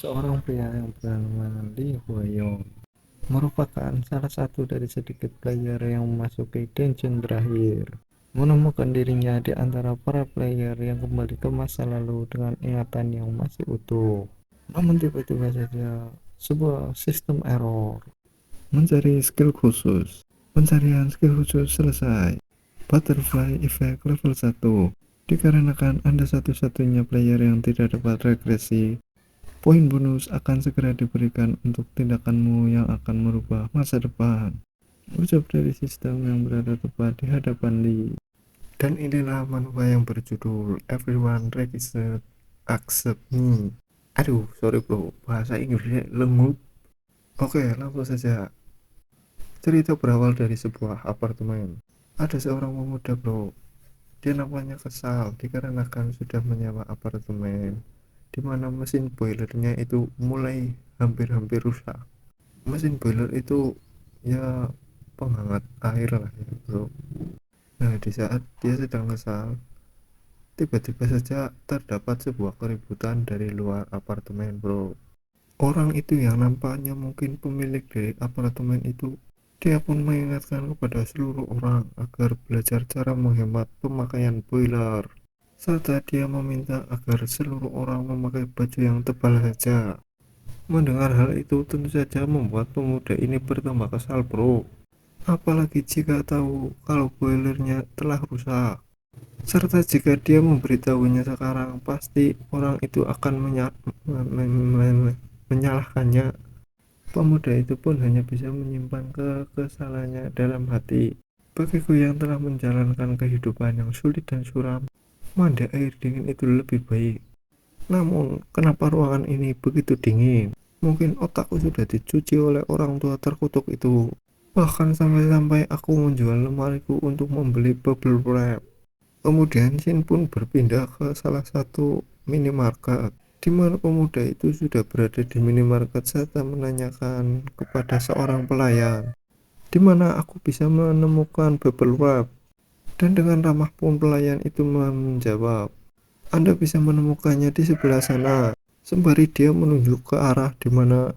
Seorang pria yang bernama Lee Hwa-yong merupakan salah satu dari sedikit player yang memasuki dungeon terakhir, menemukan dirinya di antara para player yang kembali ke masa lalu dengan ingatan yang masih utuh. Namun tiba-tiba saja sebuah sistem error. Mencari skill khusus. Pencarian skill khusus selesai. Butterfly Effect level 1. Dikarenakan Anda satu-satunya player yang tidak dapat regresi, poin bonus akan segera diberikan untuk tindakanmu yang akan merubah masa depan. Ucap dari sistem yang berada tepat di hadapan Lee. Dan inilah manuver yang berjudul Everyone Registered Accept Me. Aduh, sorry bro, bahasa Inggrisnya lengup. Oke, langsung saja. Cerita berawal dari sebuah apartemen. Ada seorang pemuda bro. Dia namanya kesal dikarenakan sudah menyewa apartemen di mana mesin boilernya itu mulai hampir-hampir rusak. Mesin boiler itu ya penghangat air lah ya bro. Nah, di saat dia sedang kesal, tiba-tiba saja terdapat sebuah keributan dari luar apartemen bro. Orang itu yang nampaknya mungkin pemilik dari apartemen itu, dia pun mengingatkan kepada seluruh orang agar belajar cara menghemat pemakaian boiler, serta dia meminta agar seluruh orang memakai baju yang tebal saja. Mendengar hal itu tentu saja membuat pemuda ini bertambah kesal bro. Apalagi jika tahu kalau boilernya telah rusak. Serta jika dia memberitahunya sekarang, pasti orang itu akan menyalahkannya. Pemuda itu pun hanya bisa menyimpan kekesalannya dalam hati. Bagiku yang telah menjalankan kehidupan yang sulit dan suram, mandi air dingin itu lebih baik. Namun, kenapa ruangan ini begitu dingin? Mungkin otakku sudah dicuci oleh orang tua terkutuk itu. Bahkan sampai-sampai aku menjual lemariku untuk membeli bubble wrap. Kemudian Shin pun berpindah ke salah satu minimarket, di mana pemuda itu sudah berada di minimarket serta menanyakan kepada seorang pelayan, di mana aku bisa menemukan bubble wrap. Dan dengan ramah pun pelayan itu menjawab, Anda bisa menemukannya di sebelah sana, sembari dia menunjuk ke arah di mana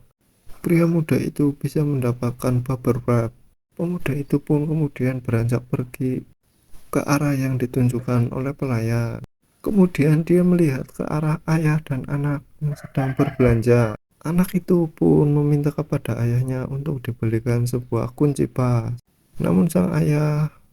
pria muda itu bisa mendapatkan bubble wrap. Pemuda itu pun kemudian beranjak pergi ke arah yang ditunjukkan oleh pelayan. Kemudian dia melihat ke arah ayah dan anak yang sedang berbelanja. Anak itu pun meminta kepada ayahnya untuk dibelikan sebuah kunci pas. Namun sang ayah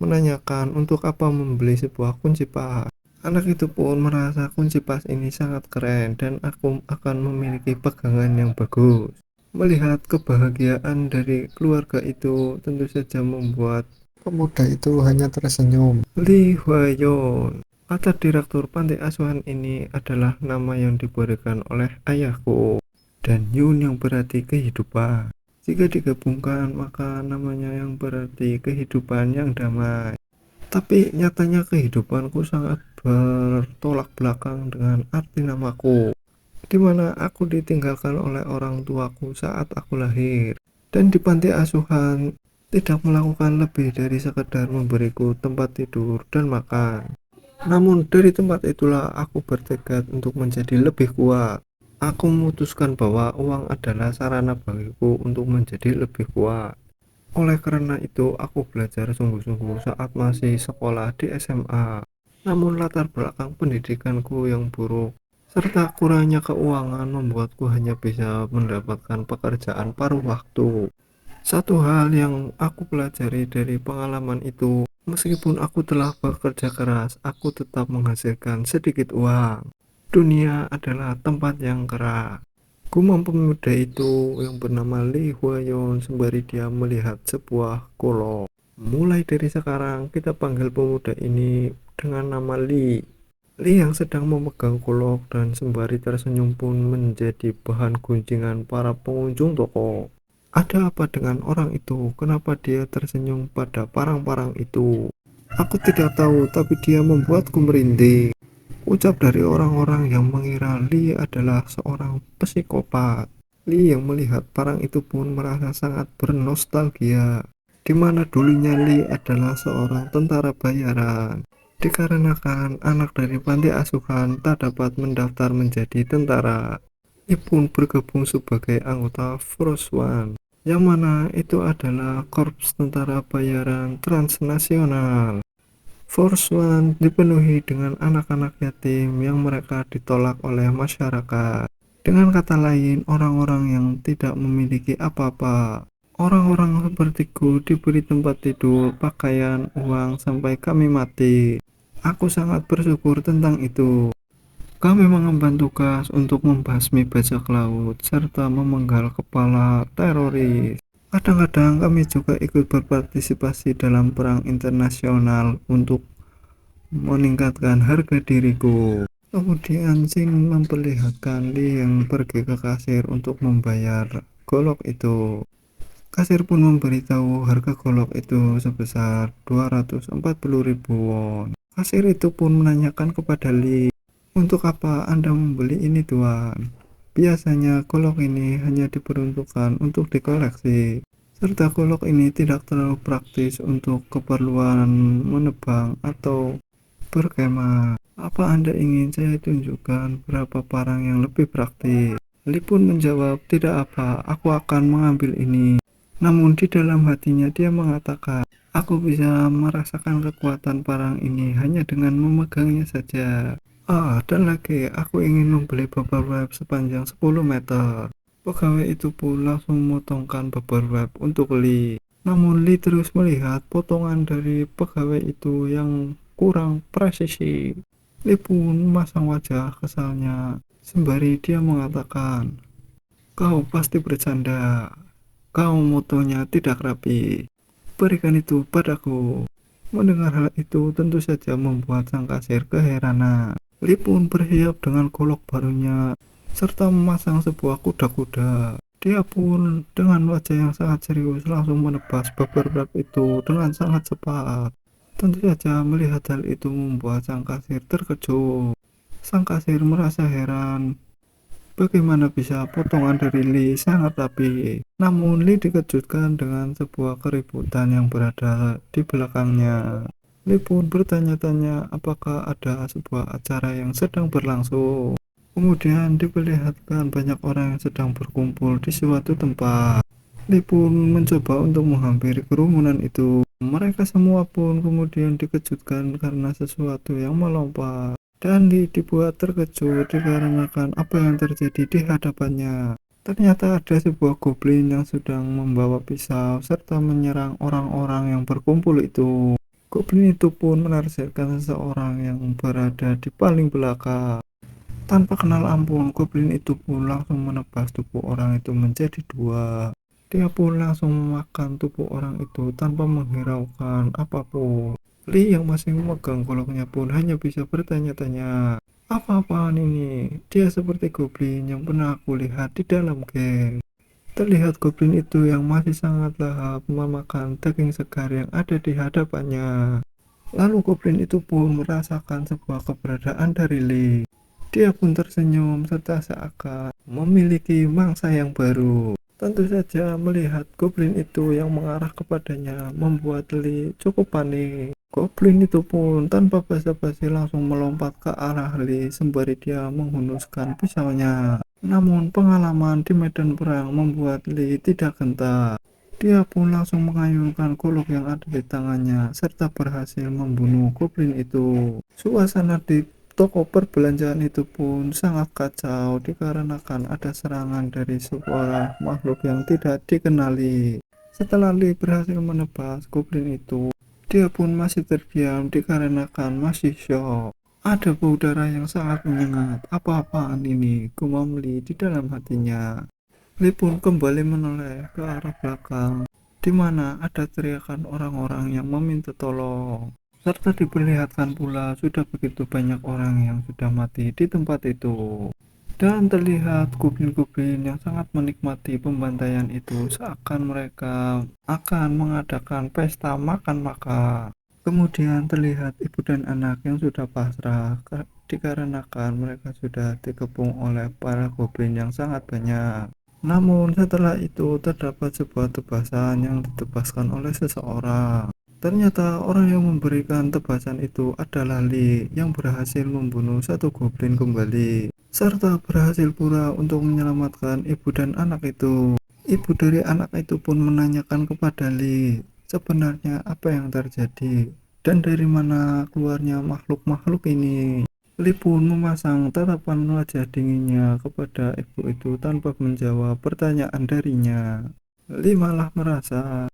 menanyakan untuk apa membeli sebuah kunci pas. Anak itu pun merasa kunci pas ini sangat keren dan aku akan memiliki pegangan yang bagus. Melihat kebahagiaan dari keluarga itu tentu saja membuat pemuda itu hanya tersenyum. Lee Hwa-yong, kata direktur panti asuhan ini adalah nama yang diberikan oleh ayahku, dan Yun yang berarti kehidupan. Jika digabungkan maka namanya yang berarti kehidupan yang damai. Tapi nyatanya kehidupanku sangat bertolak belakang dengan arti namaku, di mana aku ditinggalkan oleh orang tuaku saat aku lahir, dan di panti asuhan tidak melakukan lebih dari sekedar memberiku tempat tidur dan makan. Namun dari tempat itulah aku bertekad untuk menjadi lebih kuat. Aku memutuskan bahwa uang adalah sarana bagiku untuk menjadi lebih kuat. Oleh karena itu, aku belajar sungguh-sungguh saat masih sekolah di SMA. Namun latar belakang pendidikanku yang buruk serta kurangnya keuangan membuatku hanya bisa mendapatkan pekerjaan paruh waktu. Satu hal yang aku pelajari dari pengalaman itu, meskipun aku telah bekerja keras, aku tetap menghasilkan sedikit uang. Dunia adalah tempat yang keras. Gumam pemuda itu yang bernama Lee Hwa-yong sembari dia melihat sebuah golok. Mulai dari sekarang kita panggil pemuda ini dengan nama Lee. Lee yang sedang memegang golok dan sembari tersenyum pun menjadi bahan gunjingan para pengunjung toko. Ada apa dengan orang itu? Kenapa dia tersenyum pada parang-parang itu? Aku tidak tahu, tapi dia membuatku merinding. Ucap dari orang-orang yang mengira Lee adalah seorang psikopat. Lee yang melihat parang itu pun merasa sangat bernostalgia, di mana dulunya Lee adalah seorang tentara bayaran. Dikarenakan anak dari panti asuhan tak dapat mendaftar menjadi tentara, Lee pun bergabung sebagai anggota Force One, yang mana itu adalah korps tentara bayaran transnasional. Force One dipenuhi dengan anak-anak yatim yang mereka ditolak oleh masyarakat. Dengan kata lain, orang-orang yang tidak memiliki apa-apa. Orang-orang sepertiku diberi tempat tidur, pakaian, uang, sampai kami mati. Aku sangat bersyukur tentang itu. Kami mengemban tugas untuk membasmi bajak laut serta memenggal kepala teroris. Kadang-kadang kami juga ikut berpartisipasi dalam perang internasional untuk meningkatkan harga diriku. Kemudian Shin memperlihatkan Lee yang pergi ke kasir untuk membayar golok itu. Kasir pun memberitahu harga golok itu sebesar 240.000 won. Kasir itu pun menanyakan kepada Lee, untuk apa Anda membeli ini, Tuan? Biasanya golok ini hanya diperuntukkan untuk dikoleksi, serta golok ini tidak terlalu praktis untuk keperluan menebang atau berkemah. Apa Anda ingin saya tunjukkan berapa barang yang lebih praktis? Lee pun menjawab, tidak apa, aku akan mengambil ini. Namun di dalam hatinya dia mengatakan, aku bisa merasakan kekuatan parang ini hanya dengan memegangnya saja. Dan lagi, aku ingin membeli bubble wrap sepanjang 10 meter. Pegawai itu pun langsung memotongkan bubble wrap untuk Lee. Namun Lee terus melihat potongan dari pegawai itu yang kurang presisi. Lee pun memasang wajah kesalnya, sembari dia mengatakan, kau pasti bercanda. Kau motonya tidak rapi. Berikan itu padaku. Mendengar hal itu tentu saja membuat sang kasir keheranan. Lee pun bersiap dengan golok barunya serta memasang sebuah kuda-kuda. Dia pun dengan wajah yang sangat serius langsung menebas bubble wrap itu dengan sangat cepat. Tentu saja melihat hal itu membuat sang kasir terkejut. Sang kasir merasa heran, bagaimana bisa potongan dari Lee sangat rapi. Namun Lee dikejutkan dengan sebuah keributan yang berada di belakangnya. Lee pun bertanya-tanya apakah ada sebuah acara yang sedang berlangsung. Kemudian diperlihatkan banyak orang yang sedang berkumpul di suatu tempat. Lee pun mencoba untuk menghampiri kerumunan itu. Mereka semua pun kemudian dikejutkan karena sesuatu yang melompat. Dan Lee dibuat terkejut dikarenakan apa yang terjadi di hadapannya. Ternyata ada sebuah goblin yang sedang membawa pisau serta menyerang orang-orang yang berkumpul itu. Goblin itu pun menargetkan seseorang yang berada di paling belakang. Tanpa kenal ampun, goblin itu pun langsung menebas tubuh orang itu menjadi dua. Dia pun langsung memakan tubuh orang itu tanpa menghiraukan apapun. Lee yang masih memegang goloknya pun hanya bisa bertanya-tanya, apa-apaan ini? Dia seperti goblin yang pernah aku lihat di dalam game. Terlihat goblin itu yang masih sangat lahap memakan daging segar yang ada di hadapannya. Lalu goblin itu pun merasakan sebuah keberadaan dari Lee. Dia pun tersenyum serta seakan memiliki mangsa yang baru. Tentu saja melihat goblin itu yang mengarah kepadanya membuat Lee cukup panik. Goblin itu pun tanpa basa-basi langsung melompat ke arah Lee sembari dia menghunuskan pisaunya. Namun pengalaman di medan perang membuat Lee tidak gentar. Dia pun langsung mengayunkan golok yang ada di tangannya serta berhasil membunuh goblin itu. Suasana di toko perbelanjaan itu pun sangat kacau dikarenakan ada serangan dari sebuah makhluk yang tidak dikenali. Setelah Lee berhasil menebas goblin itu, dia pun masih terdiam dikarenakan masih syok. Ada bau darah yang sangat menyengat. Apa-apaan ini? Gumam Lee di dalam hatinya. Lee pun kembali menoleh ke arah belakang, di mana ada teriakan orang-orang yang meminta tolong. Serta diperlihatkan pula sudah begitu banyak orang yang sudah mati di tempat itu. Dan terlihat goblin-goblin yang sangat menikmati pembantaian itu seakan mereka akan mengadakan pesta makan-makan. Kemudian terlihat ibu dan anak yang sudah pasrah dikarenakan mereka sudah dikepung oleh para goblin yang sangat banyak. Namun setelah itu terdapat sebuah tebasan yang ditebaskan oleh seseorang. Ternyata orang yang memberikan tebasan itu adalah Lee yang berhasil membunuh satu goblin kembali, serta berhasil pula untuk menyelamatkan ibu dan anak itu. Ibu dari anak itu pun menanyakan kepada Lee, sebenarnya apa yang terjadi dan dari mana keluarnya makhluk-makhluk ini. Lee pun memasang tatapan wajah dinginnya kepada ibu itu tanpa menjawab pertanyaan darinya. Lee malah merasa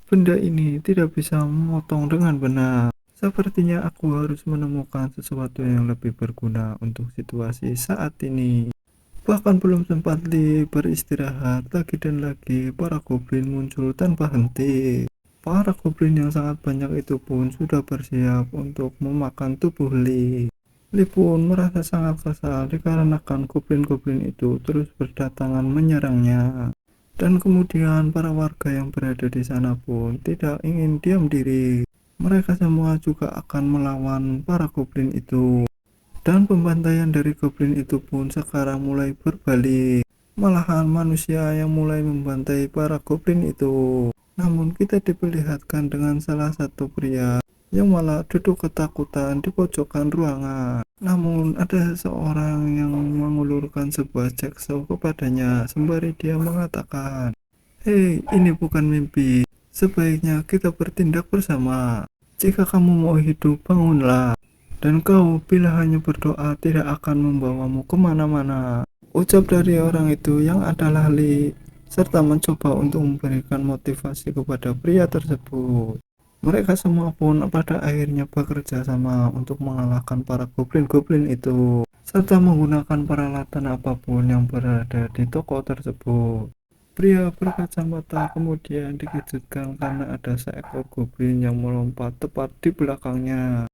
benda ini tidak bisa memotong dengan benar. Sepertinya aku harus menemukan sesuatu yang lebih berguna untuk situasi saat ini. Bahkan belum sempat Lee beristirahat, lagi dan lagi para goblin muncul tanpa henti. Para goblin yang sangat banyak itu pun sudah bersiap untuk memakan tubuh Lee. Lee pun merasa sangat kesal dikarenakan goblin-goblin itu terus berdatangan menyerangnya. Dan kemudian para warga yang berada di sana pun tidak ingin diam diri. Mereka semua juga akan melawan para goblin itu. Dan pembantaian dari goblin itu pun sekarang mulai berbalik. Malahan manusia yang mulai membantai para goblin itu. Namun kita diperlihatkan dengan salah satu pria yang malah duduk ketakutan di pojokan ruangan. Namun ada seseorang yang mengulurkan sebuah jeksaw kepadanya sembari dia mengatakan, "Hei, ini bukan mimpi. Sebaiknya kita bertindak bersama. Jika kamu mau hidup, bangunlah. Dan kau bila hanya berdoa tidak akan membawamu kemana-mana." Ucap dari orang itu yang adalah Lee, serta mencoba untuk memberikan motivasi kepada pria tersebut. Mereka semua pun pada akhirnya bekerja sama untuk mengalahkan para goblin-goblin itu, serta menggunakan peralatan apapun yang berada di toko tersebut. Pria berkacamata kemudian dikejutkan karena ada seekor goblin yang melompat tepat di belakangnya.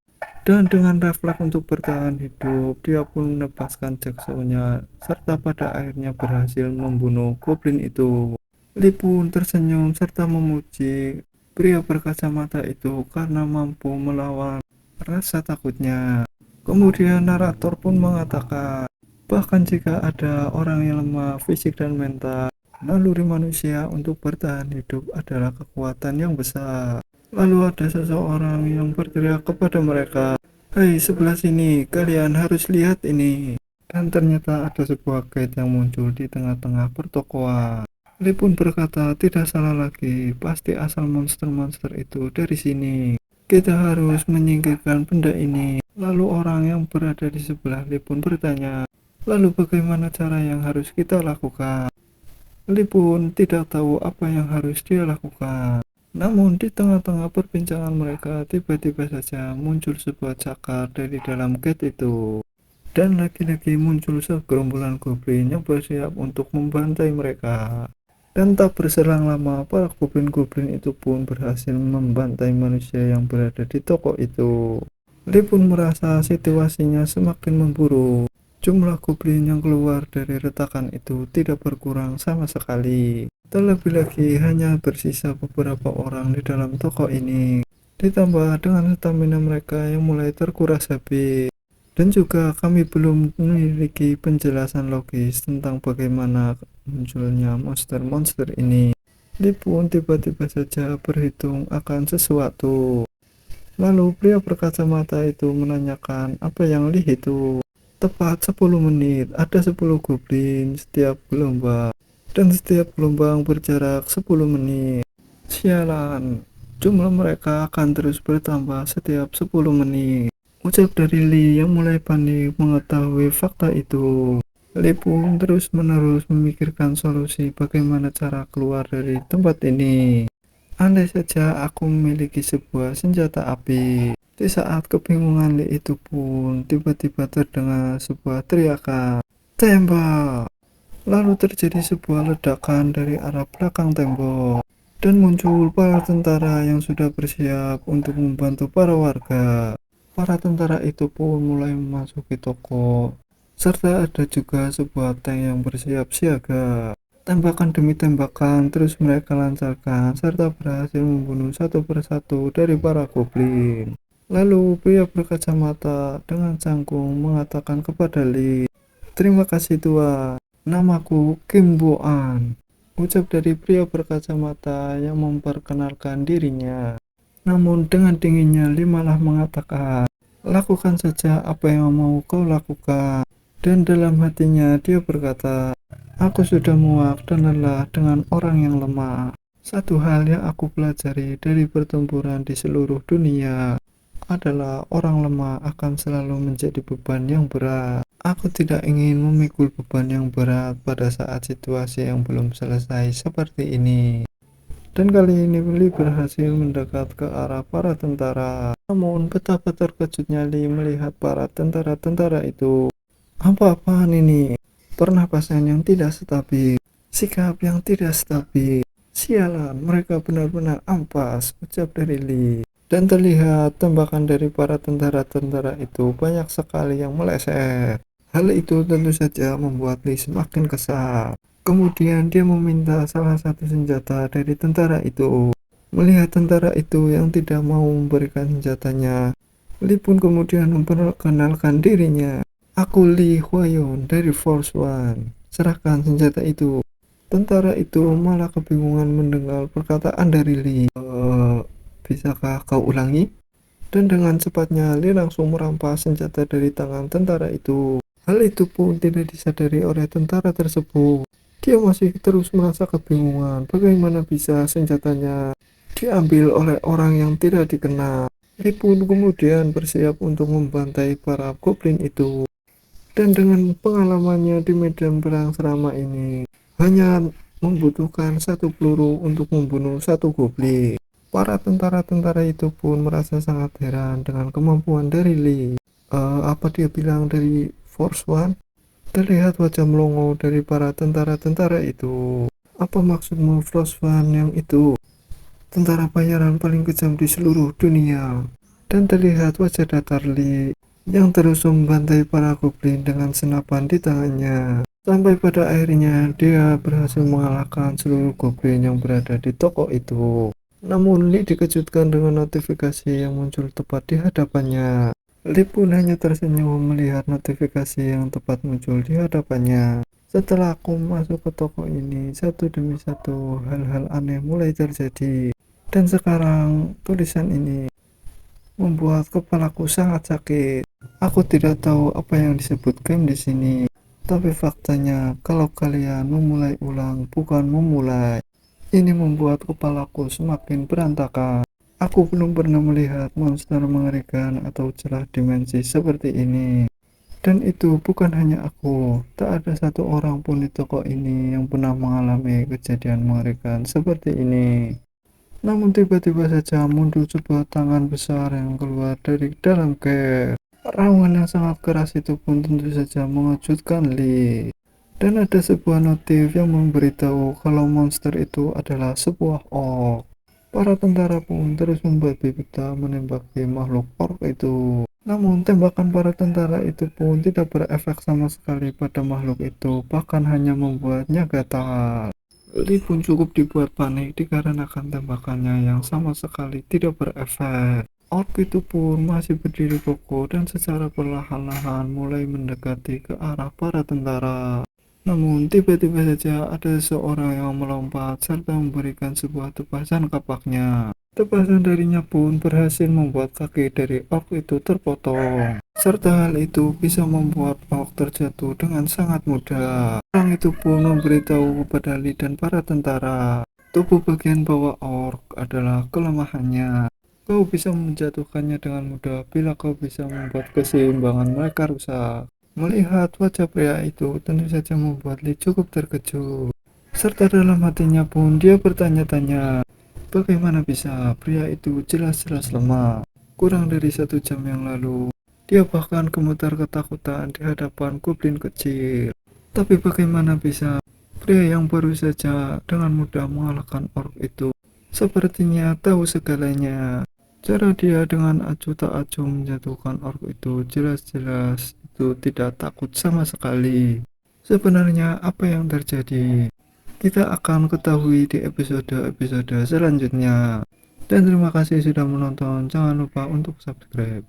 Dan dengan refleks untuk bertahan hidup, dia pun melepaskan jaksaunya, serta pada akhirnya berhasil membunuh goblin itu. Lee pun tersenyum serta memuji pria berkacamata itu karena mampu melawan rasa takutnya. Kemudian narator pun mengatakan, bahkan jika ada orang yang lemah fisik dan mental, naluri manusia untuk bertahan hidup adalah kekuatan yang besar. Lalu ada seseorang yang berteriak kepada mereka, "Hei, sebelah sini, kalian harus lihat ini." Dan ternyata ada sebuah gate yang muncul di tengah-tengah pertokoan. Lee pun berkata, tidak salah lagi, pasti asal monster-monster itu dari sini. Kita harus menyingkirkan benda ini. Lalu orang yang berada di sebelah Lee pun bertanya, lalu bagaimana cara yang harus kita lakukan? Lee pun tidak tahu apa yang harus dia lakukan. Namun di tengah-tengah perbincangan mereka, tiba-tiba saja muncul sebuah cakar dari dalam gate itu. Dan lagi-lagi muncul segerombolan goblin yang bersiap untuk membantai mereka. Dan tak berselang lama, para goblin-goblin itu pun berhasil membantai manusia yang berada di toko itu. Lee pun merasa situasinya semakin memburuk. Jumlah goblin yang keluar dari retakan itu tidak berkurang sama sekali. Terlebih lagi hanya bersisa beberapa orang di dalam toko ini. Ditambah dengan stamina mereka yang mulai terkuras habis. Dan juga kami belum memiliki penjelasan logis tentang bagaimana munculnya monster-monster ini. Lee pun tiba-tiba saja berhitung akan sesuatu. Lalu pria berkacamata itu menanyakan apa yang Lee hitung. Tepat 10 menit, ada 10 goblin setiap gelombang. Dan setiap gelombang berjarak 10 menit. Sialan, jumlah mereka akan terus bertambah setiap 10 menit. Ucap dari Lee yang mulai panik mengetahui fakta itu. Lee pun terus-menerus memikirkan solusi bagaimana cara keluar dari tempat ini. Andai saja aku memiliki sebuah senjata api. Di saat kebingungan Lee itu pun tiba-tiba terdengar sebuah teriakan, "Tembak!" Lalu terjadi sebuah ledakan dari arah belakang tembok. Dan muncul para tentara yang sudah bersiap untuk membantu para warga. Para tentara itu pun mulai memasuki toko, serta ada juga sebuah tank yang bersiap siaga. Tembakan demi tembakan terus mereka lancarkan, serta berhasil membunuh satu persatu dari para goblin. Lalu pria berkacamata dengan canggung mengatakan kepada Lee, "Terima kasih Tuan, namaku Kim Bo-an." Ucap dari pria berkacamata yang memperkenalkan dirinya. Namun dengan dinginnya Lee malah mengatakan, lakukan saja apa yang mau kau lakukan. Dan dalam hatinya dia berkata, aku sudah muak dan lelah dengan orang yang lemah. Satu hal yang aku pelajari dari pertempuran di seluruh dunia adalah orang lemah akan selalu menjadi beban yang berat. Aku tidak ingin memikul beban yang berat pada saat situasi yang belum selesai seperti ini. Dan kali ini Lee berhasil mendekat ke arah para tentara. Namun betapa terkejutnya Lee melihat para tentara-tentara itu. Apa-apaan ini? Pernapasan yang tidak stabil, sikap yang tidak stabil. Sialan, mereka benar-benar ampas, ucap dari Lee. Dan terlihat tembakan dari para tentara-tentara itu banyak sekali yang meleset. Hal itu tentu saja membuat Lee semakin kesal. Kemudian dia meminta salah satu senjata dari tentara itu. Melihat tentara itu yang tidak mau memberikan senjatanya, Lee pun kemudian memperkenalkan dirinya. Aku Lee Hwayon dari Force One. Serahkan senjata itu. Tentara itu malah kebingungan mendengar perkataan dari Lee. Bisakah kau ulangi? Dan dengan cepatnya Lee langsung merampas senjata dari tangan tentara itu. Hal itu pun tidak disadari oleh tentara tersebut. Dia masih terus merasa kebingungan bagaimana bisa senjatanya diambil oleh orang yang tidak dikenal. Lee pun kemudian bersiap untuk membantai para goblin itu. Dan dengan pengalamannya di medan perang selama ini, hanya membutuhkan satu peluru untuk membunuh satu goblin. Para tentara-tentara itu pun merasa sangat heran dengan kemampuan dari Lee. Apa dia bilang dari Force One? Terlihat wajah melongo dari para tentara-tentara itu. Apa maksudmu Force One yang itu? Tentara bayaran paling kejam di seluruh dunia. Dan terlihat wajah datar Lee yang terus membantai para goblin dengan senapan di tangannya. Sampai pada akhirnya dia berhasil mengalahkan seluruh goblin yang berada di toko itu. Namun Lee dikejutkan dengan notifikasi yang muncul tepat di hadapannya. Lee pun hanya tersenyum melihat notifikasi yang tepat muncul di hadapannya. Setelah aku masuk ke toko ini, satu demi satu hal-hal aneh mulai terjadi. Dan sekarang tulisan ini membuat kepalaku sangat sakit. Aku tidak tahu apa yang disebut game di sini, tapi faktanya kalau kalian memulai ulang bukan memulai. Ini membuat kepalaku semakin berantakan. Aku belum pernah melihat monster mengerikan atau celah dimensi seperti ini. Dan itu bukan hanya aku, tak ada satu orang pun di toko ini yang pernah mengalami kejadian mengerikan seperti ini. Namun tiba-tiba saja muncul sebuah tangan besar yang keluar dari dalam cave. Raungan yang sangat keras itu pun tentu saja mengejutkan Lee. Dan ada sebuah notif yang memberitahu kalau monster itu adalah sebuah orc. Para tentara pun terus membabi buta menembaki makhluk orc itu. Namun tembakan para tentara itu pun tidak berefek sama sekali pada makhluk itu, bahkan hanya membuatnya gatal. Lee pun cukup dibuat panik dikarenakan tembakannya yang sama sekali tidak berefek. Orc itu pun masih berdiri kokoh dan secara perlahan-lahan mulai mendekati ke arah para tentara. Namun tiba-tiba saja ada seorang yang melompat serta memberikan sebuah tebasan kapaknya. Tebasan darinya pun berhasil membuat kaki dari orc itu terpotong. Serta hal itu bisa membuat orc terjatuh dengan sangat mudah. Orang itu pun memberitahu kepada Lee dan para tentara, tubuh bagian bawah orc adalah kelemahannya. Kau bisa menjatuhkannya dengan mudah bila kau bisa membuat keseimbangan mereka rusak. Melihat wajah pria itu tentu saja membuat Lee cukup terkejut. Serta dalam hatinya pun dia bertanya-tanya, bagaimana bisa pria itu jelas-jelas lemah. Kurang dari 1 jam yang lalu, dia bahkan gemetar ketakutan di hadapan goblin kecil. Tapi bagaimana bisa pria yang baru saja dengan mudah mengalahkan orc itu sepertinya tahu segalanya. Cara dia dengan acuh tak acuh menjatuhkan orc itu jelas-jelas itu tidak takut sama sekali. Sebenarnya apa yang terjadi? Kita akan ketahui di episode-episode selanjutnya. Dan terima kasih sudah menonton. Jangan lupa untuk subscribe.